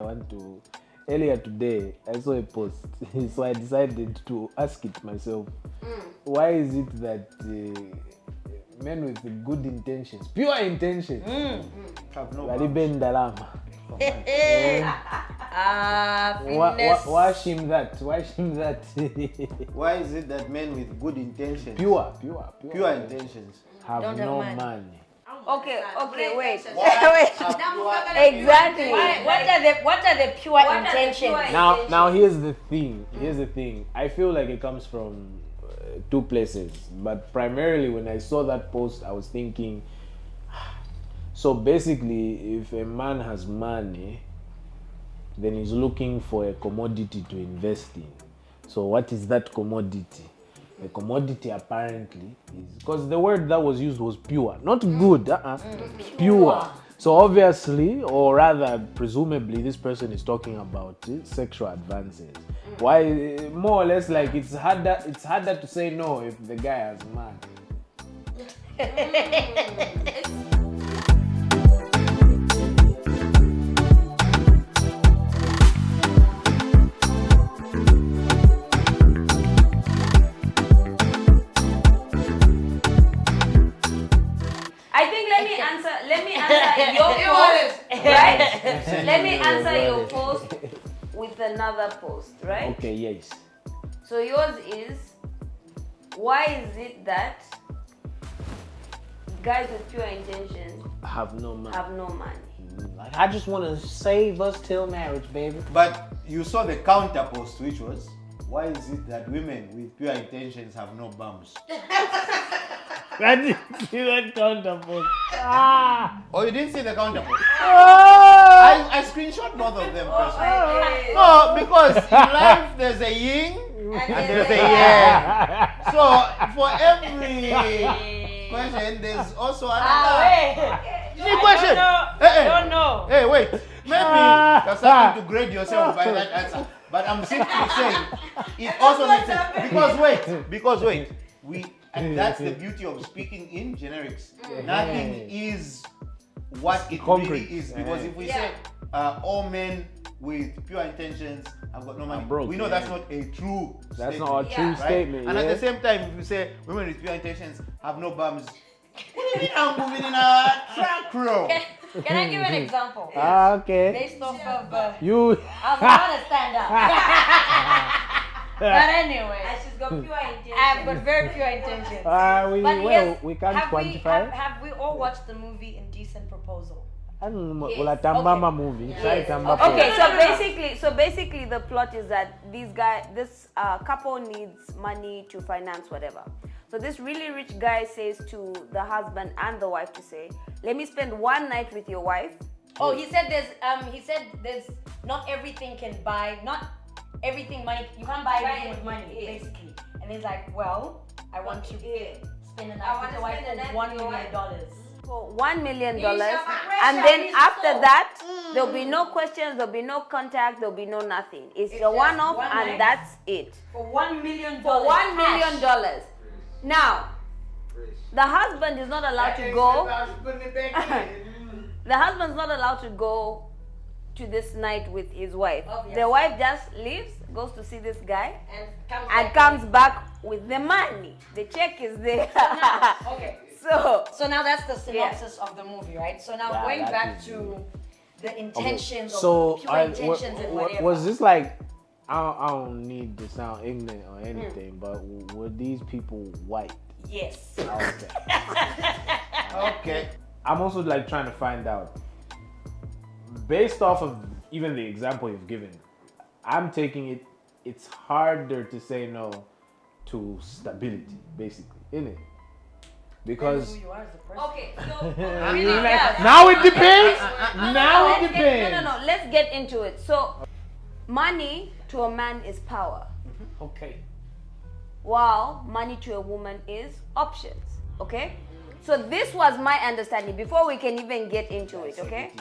I want to. Earlier today, I saw a post, so I decided to ask it myself. Why is it that men with good intentions, pure intentions, have no Bariben Dalama? Wash him that. Why is it that men with good intentions, Pure intentions, have Don't have no money. money? Okay, wait. Exactly. What are the pure intentions? Now here's the thing. I feel like it comes from two places, but primarily when I saw that post, I was thinking. So basically, if a man has money, then he's looking for a commodity to invest in. So what is that commodity? A commodity apparently is, because the word that was used was pure, not good, pure. So obviously, or rather presumably, this person is talking about sexual advances. Why, more or less, like it's harder to say no if the guy has money. Let me answer your post, right? Let me answer your post with another post, right? Okay, yes. So yours is, why is it that guys with pure intentions have no money? Like, I just want to save us till marriage, baby. But you saw the counter post, which was, why is it that women with pure intentions have no bums? I didn't see that counter post. Oh, you didn't see the counter post? I screenshot both of them. No, because in life there's a yin and there's a yang. So for every question, there's also another. Question. I don't know. Hey, wait. Maybe you're starting to grade yourself by that answer. But I'm simply saying it also makes sense. Because wait, and that's the beauty of speaking in generics. Nothing is what it really is. Because if we say all men with pure intentions have got no money, we know that's not a true That's statement. not a true statement. And at the same time, if you say women with pure intentions have no bums, what do you mean I'm moving in a track row? Can I give an example? Okay. Based off of You. I was about to stand up. But anyway, She's got pure intentions. I've got very pure intentions. We can't quantify. Have we all watched the movie Indecent Proposal? I don't know. Yes. Well, a Tambama movie. Yes. Okay, so basically the plot is that this couple needs money to finance whatever. So this really rich guy says to the husband and the wife to say, let me spend one night with your wife. Oh, he said there's not everything can buy, not everything money, you can't buy everything with money, basically. And he's like, well, I want to spend a night with your wife for $1 million. For $1 million, and then after that, there'll be no questions, there'll be no contact, there'll be no nothing. It's a one-off, and that's it. For $1 million. For $1 million. Now, the husband is not allowed to go. The husband's not allowed to go to this night with his wife. Obviously. The wife just leaves, goes to see this guy, and comes back with the money. The check is there. Okay. So now that's the synopsis of the movie, right? So now going back to the intentions So pure intentions and whatever. was this like? I don't need to sound ignorant or anything, but were these people white? Yes. Okay. I'm also like trying to find out, based off of even the example you've given, I'm taking it. It's harder to say no to stability, basically, isn't it? Because Who you are as a person. okay, so now it depends. Now it depends. No. Let's get into it. So, money to a man is power, Okay. while money to a woman is options. Okay. So this was my understanding before we can even get into it. Okay.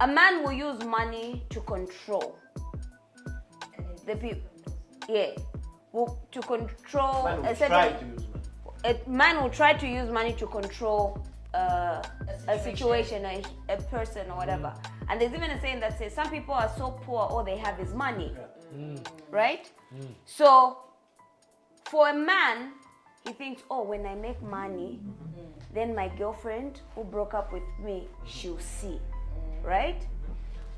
A man will use money to control the people. Yeah. To control a certain. A man will try to use money to control a situation, a person or whatever. And there's even a saying that says some people are so poor all they have is money. Right? So for a man, he thinks, oh, when I make money, then my girlfriend who broke up with me, she'll see. Right?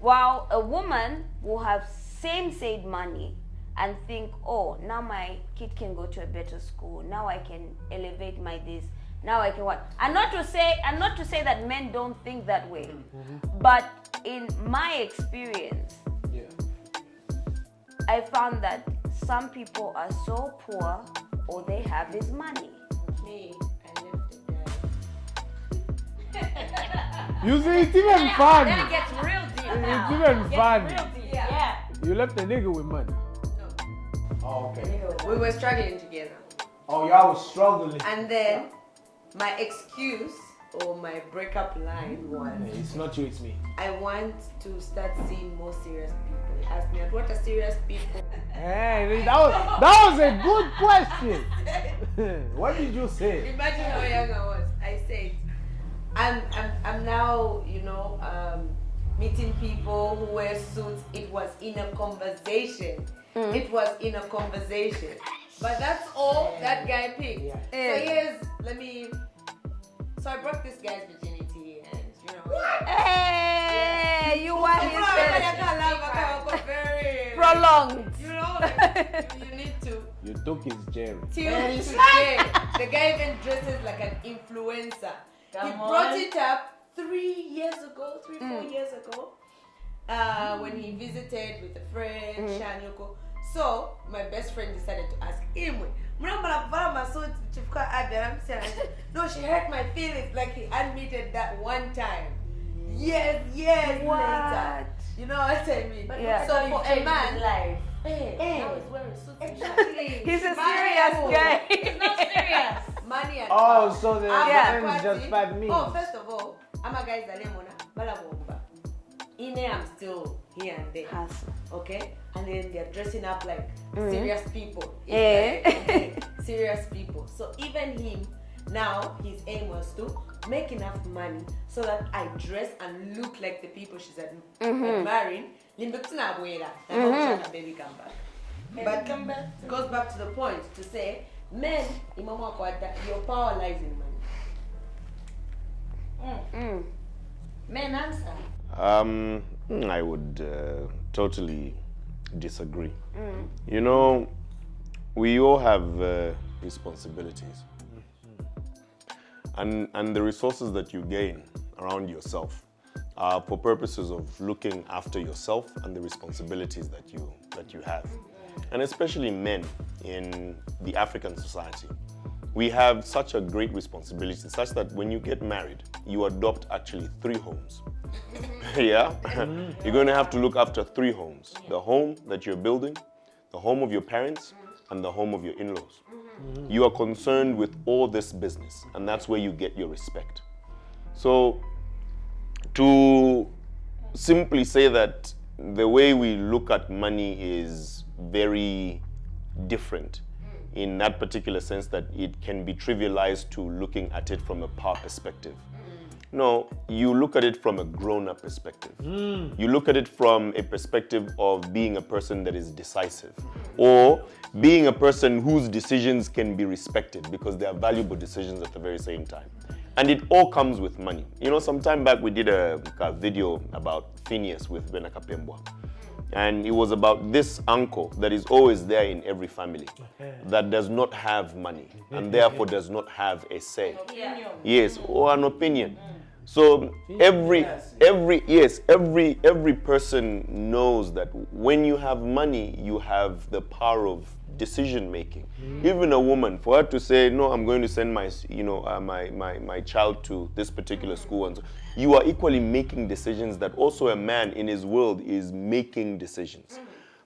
While a woman will have same said money and think, oh, now my kid can go to a better school. Now I can elevate my this. Now I can what? And not to say that men don't think that way. But in my experience, I found that some people are so poor, all they have is money. Me, I left it there. You see, it's even fun. Then it gets real deep now. It's even fun. Real deep. Yeah. You left a nigga with money. Oh, okay. We were struggling together. Oh, y'all was struggling. And then my excuse or my breakup line was, Hey, it's not you, it's me. I want to start seeing more serious people. He asked me, what are serious people? Hey, that was a good question. What did you say? Imagine how young I was. I said, I'm now, meeting people who wear suits. It was in a conversation. It was in a conversation. But that's all that guy picked. So I broke this guy's virginity and, Hey, you are his very prolonged. You need to. You took his Jerry. Till today, the guy even dresses like an influencer. He brought it up 4 years ago, when he visited with a friend, Shanyoko. So my best friend decided to ask him, no, she hurt my feelings, like he admitted that one time. Years later. You know what I mean? Yeah. So for a man, life. now he's wearing suits. exactly. He's a serious guy. He's not serious. Money and Oh, so the Yeah. friends just bad memes. Oh, first of all, I'm a guy's alemona, balabomba. In there, I'm still here and there. Hustle. Okay? And then they're dressing up like serious people. Yeah. Serious people. So even him, now his aim was to make enough money so that I dress and look like the people she's admiring. Baby come back. But it goes back to the point to say, men, your power lies in money. Men answer. I would totally disagree. We all have responsibilities. And the resources that you gain around yourself are for purposes of looking after yourself and the responsibilities that you have. And especially men in the African society. We have such a great responsibility, such that when you get married, you adopt actually 3 homes. Yeah? You're going to have to look after 3 homes. The home that you're building, the home of your parents, and the home of your in-laws. You are concerned with all this business, and that's where you get your respect. So, to simply say that the way we look at money is very different in that particular sense, that it can be trivialized to looking at it from a power perspective. No, you look at it from a grown-up perspective. You look at it from a perspective of being a person that is decisive, or being a person whose decisions can be respected because they are valuable decisions at the very same time. And it all comes with money. Some time back we did a video about Phineas with Benaka Pembwa. And it was about this uncle that is always there in every family that does not have money and therefore does not have a say. Yes, or an opinion. So every person knows that when you have money, you have the power of decision making. Even a woman, for her to say, no, I'm going to send my child to this particular school, and so, you are equally making decisions that also a man in his world is making decisions.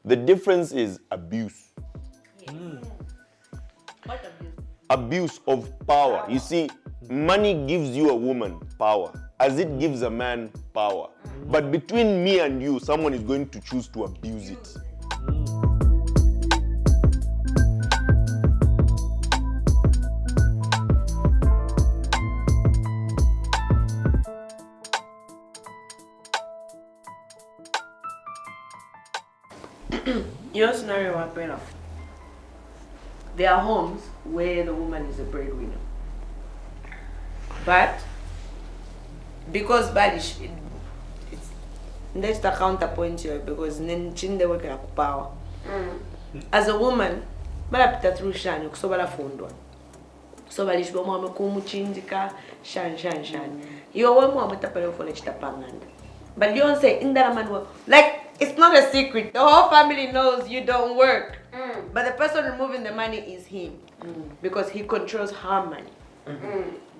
The difference is abuse. What abuse? Abuse of power. You see, money gives you a woman power, as it gives a man power. But between me and you, someone is going to choose to abuse it. Your scenario happened. There are homes where the woman is a breadwinner. But because it's that's the counterpoint here because then chinde work like power. As a woman, balapita through shani kusobala fundwa. So balishwa mwa kumuchindika shan. You are one tapele for chitapanganda. But you don't say in that man work. Like it's not a secret. The whole family knows you don't work. But the person removing the money is him. Because he controls her money.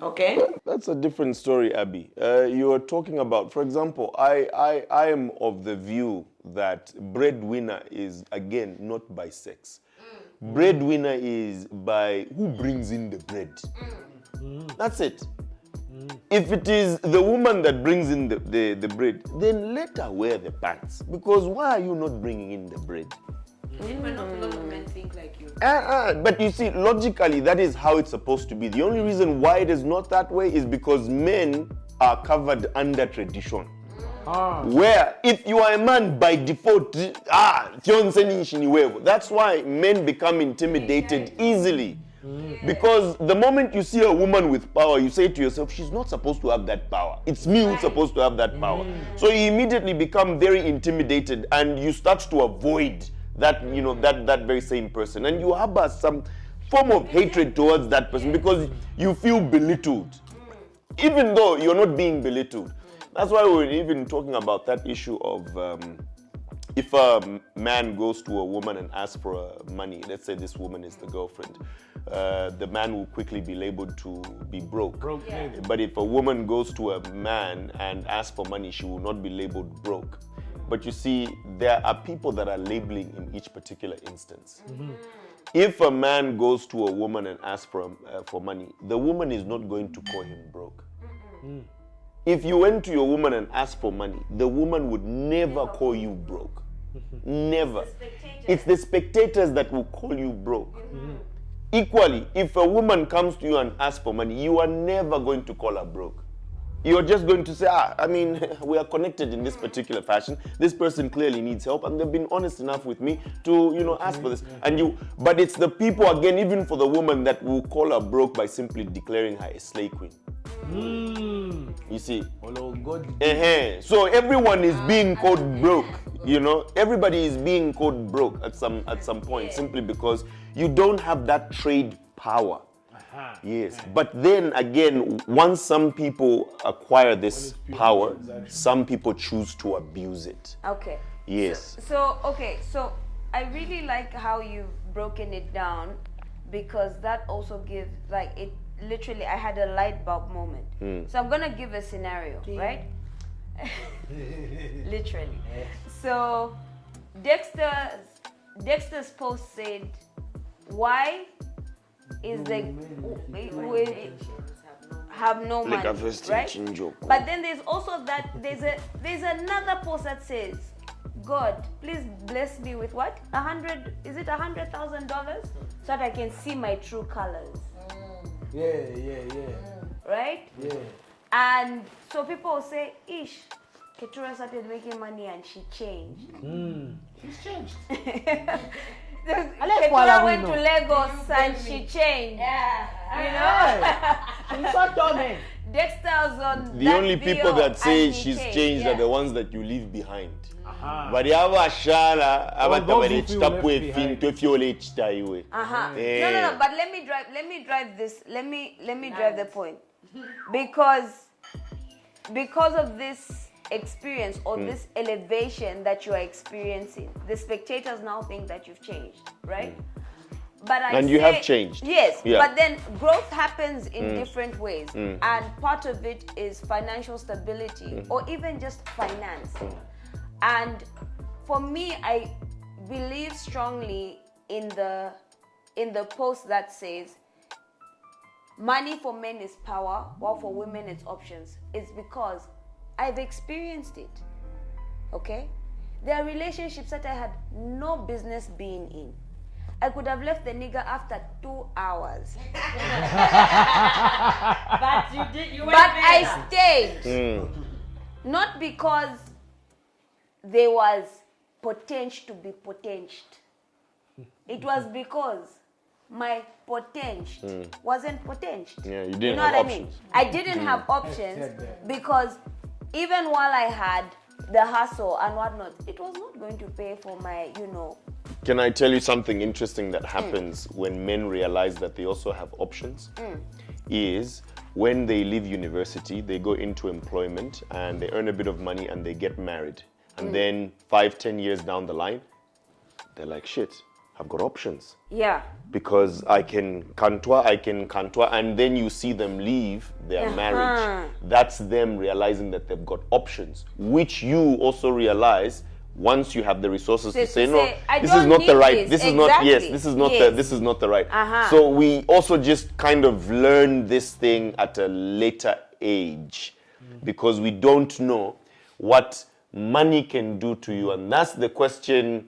Okay? That's a different story, Abby. You are talking about, for example, I am of the view that breadwinner is, again, not by sex. Breadwinner is by who brings in the bread. That's it. If it is the woman that brings in the bread, then let her wear the pants. Because why are you not bringing in the bread? Not a lot of men think like you. But you see, logically, that is how it's supposed to be. The only reason why it is not that way is because men are covered under tradition. Where if you are a man by default, that's why men become intimidated easily. Because the moment you see a woman with power, you say to yourself, she's not supposed to have that power. It's me who's supposed to have that power. So you immediately become very intimidated and you start to avoid that, that very same person. And you harbor some form of hatred towards that person because you feel belittled. Even though you're not being belittled. That's why we're even talking about that issue of if a man goes to a woman and asks for money, let's say this woman is the girlfriend, the man will quickly be labeled to be broke. But if a woman goes to a man and asks for money, she will not be labeled broke. But you see, there are people that are labeling in each particular instance. If a man goes to a woman and asks for money, the woman is not going to call him broke. If you went to your woman and asked for money, the woman would never call you broke. Never. It's the spectators that will call you broke. Equally, if a woman comes to you and asks for money, you are never going to call her broke. You're just going to say, we are connected in this particular fashion. This person clearly needs help, and they've been honest enough with me to, ask for this. But it's the people, again, even for the woman, that will call her broke by simply declaring her a slay queen. You see? So everyone is being called broke, Everybody is being called broke at some point, simply because you don't have that trade power. Yes, but then again, once some people acquire this power, some people choose to abuse it. Okay. Yes. So I really like how you've broken it down, because that also gives, it literally, I had a light bulb moment. So I'm gonna give a scenario, right? Literally. So Dexter's post said, why is have no money, right? But then there's also there's another post that says, God, please bless me with what? $100,000 so that I can see my true colors. Right? Yeah. And so people will say, Ish, Keturah started making money and she changed. She's changed. Keturah went to Lagos and she changed. She's so dominant. Dexter was on the only people that say she's changed are the ones that you leave behind. But the other shara, No, but let me drive this. Let me drive the point. Because of this experience or this elevation that you are experiencing, the spectators now think that you've changed, right? But you have changed. Yes, but then growth happens in different ways. And part of it is financial stability or even just finance. And for me, I believe strongly in the post that says, money for men is power, while for women it's options. It's because I've experienced it, okay? There are relationships that I had no business being in. I could have left the nigga after 2 hours. But you did. You went But there. I stayed. Not because there was potential to be potential. It was because my potential wasn't potential. Yeah, you didn't You know have what options. I mean? I didn't have options because even while I had the hustle and whatnot, it was not going to pay for my, Can I tell you something interesting that happens when men realize that they also have options? Is when they leave university, they go into employment and they earn a bit of money and they get married. And then 5-10 years down the line, they're like, shit, I've got options. Yeah. Because I can kantua, and then you see them leave their marriage. That's them realizing that they've got options, which you also realize once you have the resources to say, no, I this don't is not the need right, this. this is not, Exactly. yes, this is not Yes. this is not the right. So we also just kind of learn this thing at a later age because we don't know what money can do to you. And that's the question,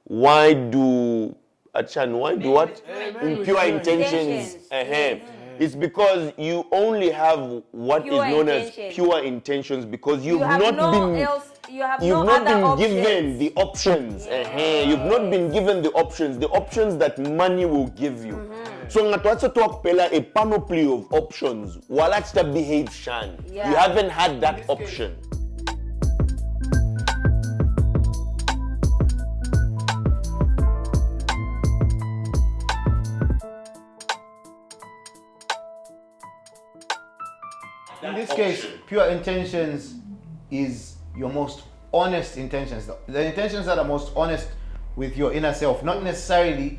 why do what? Pure intentions. It's because you only have what Pure is known intentions. as pure intentions because you've You have not no been else. You have you've no not other been options. given the options. You've not been given the options that money will give you. So ngatwatsa talk pela a panoply of options. Walachta behave shan. Yeah. You haven't had that option. In this case, pure intentions is your most honest intentions. The intentions that are most honest with your inner self, not necessarily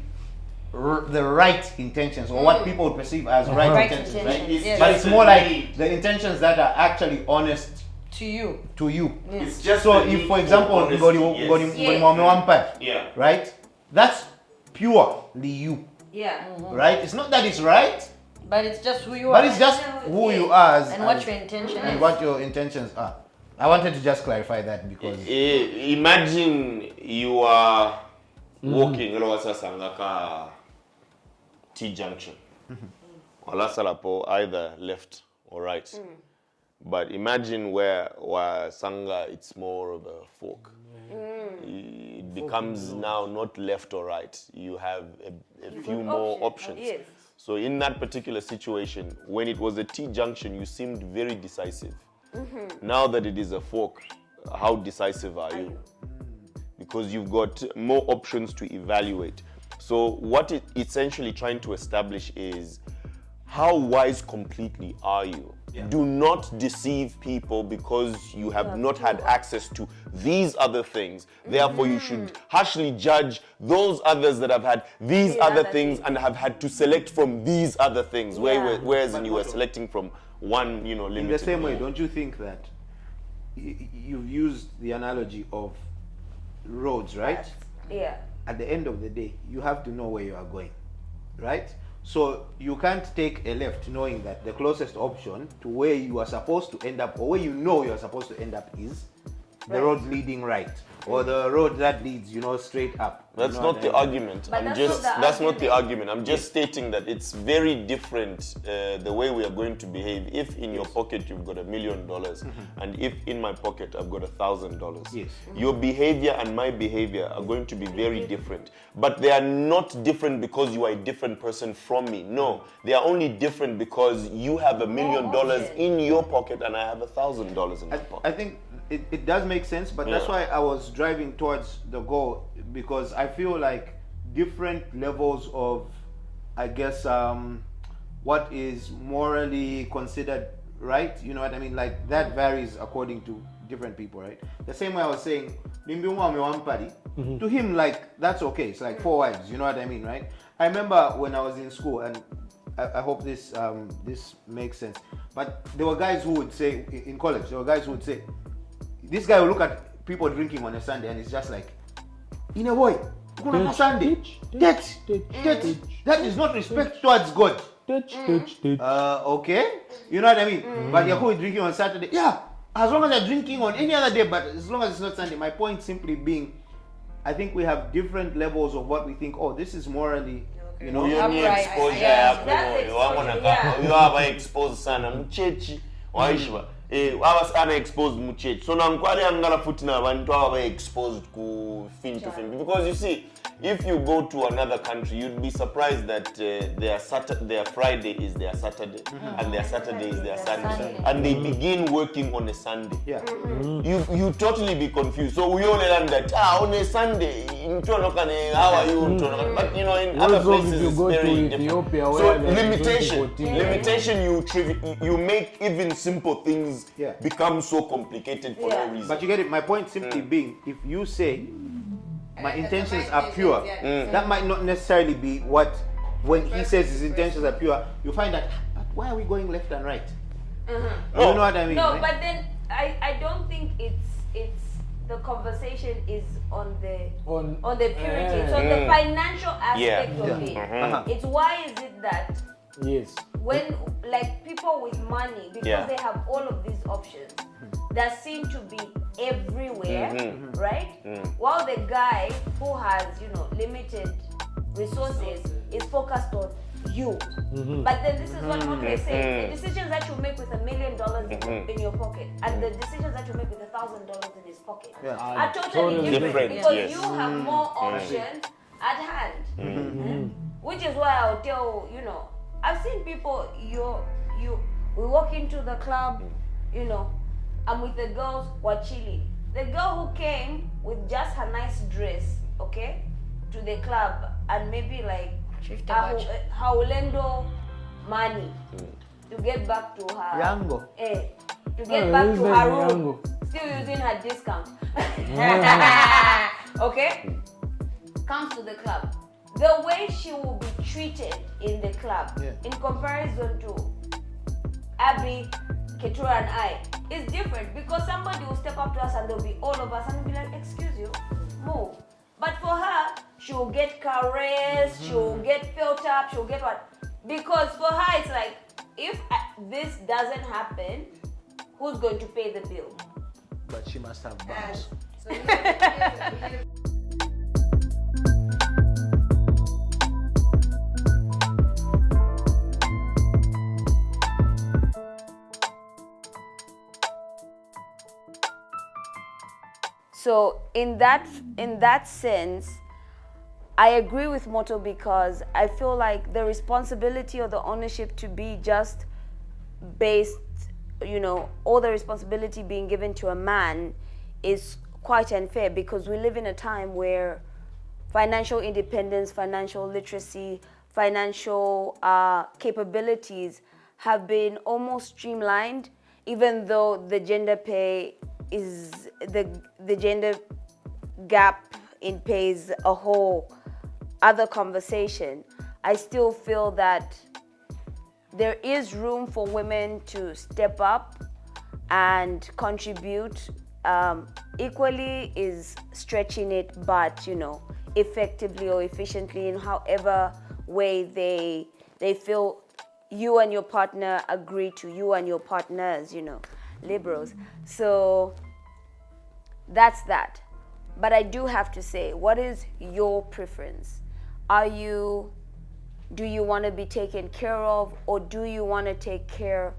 the right intentions or what people would perceive as right intentions, right? Yes. But it's more like the intentions that are actually honest To you. to you. It's just So the if, need for example, honesty, ngoni right? That's purely you, Yeah. right? It's not that it's right, But it's just who you are. but it's just who you are and what your intention and is. what your intentions are. I wanted to just clarify that because Imagine you are walking sangaka T junction. Wala salapo either left or right. But imagine where sanga it's more of a fork. It becomes now not left or right. You have a few more options. Yes. So in that particular situation, when it was a T junction, you seemed very decisive. Now that it is a fork, how decisive are you? Because you've got more options to evaluate. So what it's essentially trying to establish is how wise completely are you? Do not deceive people because you have not had access to these other things. Therefore, you should harshly judge those others that have had these other things and have had to select from these other things. Whereas you were selecting from one, limited. in the same way, don't you think that you've used the analogy of roads, right? Yeah. At the end of the day, you have to know where you are going, right? So you can't take a left knowing that the closest option to where you are supposed to end up or where you know you are supposed to end up is the road leading right or the road that leads, straight up. That's not the argument. But That's not the argument. I'm just stating that it's very different the way we are going to behave. If in your pocket you've got $1 million, and if in my pocket I've got $1,000, Yes. your behavior and my behavior are going to be very different. But they are not different because you are a different person from me. No, they are only different because you have $1 million in your pocket and I have $1,000 in my pocket. I think it does make sense, but that's why I was driving towards the goal, because I feel like different levels of, I guess, what is morally considered right, you know what I mean? Like that varies according to different people, right? The same way I was saying, to him, like, that's okay. It's like 4 wives, you know what I mean, right? I remember when I was in school, and I hope this makes sense, but there were guys who would say, in college, there were guys who would say, this guy will look at people drinking on a Sunday and it's just like, in a way, on a Sunday, that is not respect towards God. Okay? You know what I mean? But you're going drinking on Saturday. Yeah, as long as you're drinking on any other day, but as long as it's not Sunday. My point simply being, I think we have different levels of what we think, oh, this is morally, you know. Exposure That's exposure, yeah. you are expose sana mchechi waishi ana exposed mu church so nankwali angala futhi na abantu aba exposed ku fin to fin because you see if you go to another country you'd be surprised that their Friday is their Saturday and their Saturday is their Sunday and they begin working on a Sunday. You totally be confused. So we all learn that on a Sunday how are you but you know in other places you it's go very to different. Ethiopia, So where limitation you make even simple things become so complicated for no reason. But you get it. My point simply being, if you say my intentions are pure, that might not necessarily be what. When he says his intentions are pure, you find that. But why are we going left and right? You know what I mean? No, right? but then I don't think it's the conversation is on the purity. It's on the financial aspect of it. It's why is it that when like people with money, because they have all of these options that seem to be everywhere, right? While the guy who has, limited resources is focused on you. But then this is what Moke says: the decisions that you make with $1 million in your pocket and the decisions that you make with $1,000 in his pocket are totally different because you have more options at hand. Which is why I'll tell I've seen people we walk into the club, I'm with the girls, we're chilling. The girl who came with just her nice dress, okay, to the club and maybe like Haulendo money to get back to her Yango. To get back to her room, still using her discount. Okay? Comes to the club. The way she will be treated in the club in comparison to Abby, Ketura and I is different because somebody will step up to us and they'll be all of us and be like, excuse you, move. But for her, she'll get caressed, she'll get felt up, she'll get what? Because for her, it's like, if this doesn't happen, who's going to pay the bill? But she must have bounce. So in that sense, I agree with Moto because I feel like the responsibility or the ownership to be just based, all the responsibility being given to a man is quite unfair because we live in a time where financial independence, financial literacy, financial capabilities have been almost streamlined, even though the gender pay is the gender gap in pay is a whole other conversation. I still feel that there is room for women to step up and contribute. Equally is stretching it, but effectively or efficiently in however way they feel you and your partner agree to, you and your partners, liberals. So that's that. But I do have to say, what is your preference? Do you want to be taken care of, or do you want to take care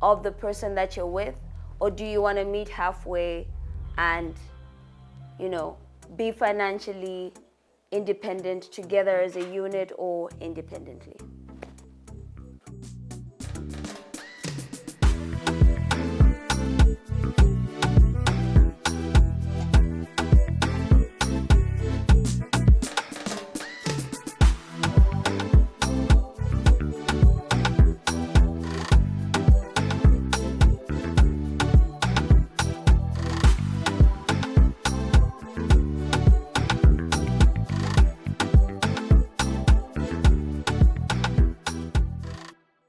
of the person that you're with, or do you want to meet halfway and, be financially independent together as a unit or independently?